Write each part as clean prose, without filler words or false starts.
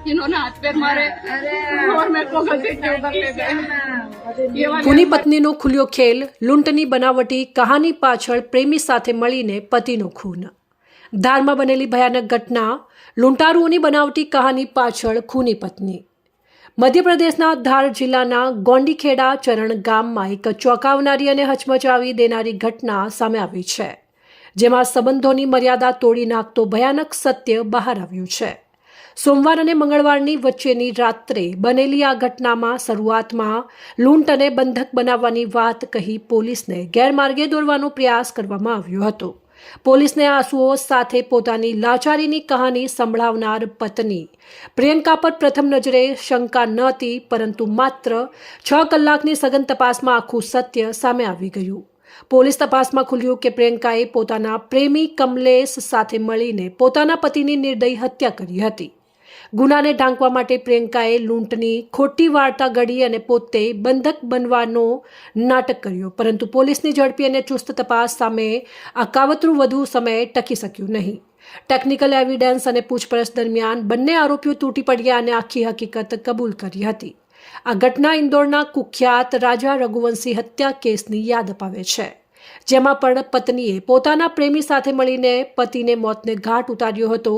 इन्होंने हाथ पैर मारे और मेरे को गलती के उधर ले गए। ये वाली ખૂની પત્નીનો ખુલ્યો ખેલ, લૂંટની બનાવટી કહાની પાછળ પ્રેમી સાથે મળીને પતિનું ખૂન। ધારમાં બનેલી ભયાનક ઘટના, લૂંટારુઓની બનાવટી કહાની પાછળ ખૂની પત્ની। મધ્યપ્રદેશના ધાર જિલ્લાના ગોંડીખેડા ચરણ ગામમાં એક ચોંકાવનારી અને હચમચાવી દેનારી ઘટના સામે આવી છે, જેમાં સંબંધોની મર્યાદા તોડી નાખતો ભયાનક સત્ય બહાર આવ્યું છે। સોમવાર અને મંગળવારની વચ્ચેની રાત્રે બનેલી આ ઘટનામાં શરૂઆતમાં લૂંટ અને બંધક બનાવવાની વાત કહી પોલીસને ગેરમાર્ગે દોરવાનો પ્રયાસ કરવામાં આવ્યો હતો। પોલીસને આંસુઓ સાથે પોતાની લાચારીની કહાની સંભળાવનાર પત્ની પ્રિયંકા પર પ્રથમ નજરે શંકા નહોતી, પરંતુ માત્ર 6 કલાકની સઘન તપાસમાં આખું સત્ય સામે આવી ગયું। પોલીસ તપાસમાં ખુલ્યું કે પ્રિયંકાએ પોતાના પ્રેમી કમલેશ સાથે મળીને પોતાના પતિની નિર્દયી હત્યા કરી હતી। ગુનાને ઢાંકવા માટે પ્રિયંકાએ લૂંટની ખોટી વાર્તા ઘડી અને પોતે બંધક બનવાનો નાટક કર્યો, પરંતુ પોલીસની ઝડપી અને ચુસ્ત તપાસ સામે આ કાવતરું વધુ સમય ટકી શક્યું નહીં। ટેકનિકલ એવિડન્સ અને પૂછપરછ દરમિયાન બંને આરોપીઓ તૂટી પડ્યા અને આખી હકીકત કબૂલ કરી હતી। આ ઘટના ઇન્દોરના કુખ્યાત રાજા રઘુવંશી હત્યા કેસની યાદ અપાવે છે, જેમાં પણ પત્નીએ પોતાના પ્રેમી સાથે મળીને પતિને મોતને ઘાટ ઉતાર્યો હતો।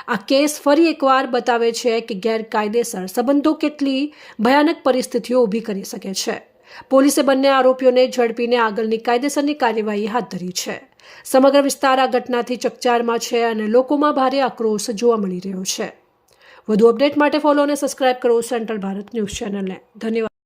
આ કેસ ફરી એકવાર બતાવે છે કે ગેરકાયદેસર સંબંધો કેટલી ભયાનક પરિસ્થિતિઓ ઊભી કરી શકે છે। પોલીસે બંને આરોપીઓને ઝડપીને આગળની કાયદેસરની કાર્યવાહી હાથ ધરી છે। સમગ્ર વિસ્તાર આ ઘટનાથી ચકચારમાં છે અને લોકોમાં ભારે આક્રોશ જોવા મળી રહ્યો છે। વધુ અપડેટ માટે ફોલો અને સબસ્ક્રાઇબ કરો સેન્ટ્રલ ભારત ન્યૂઝ ચેનલને। ધન્યવાદ।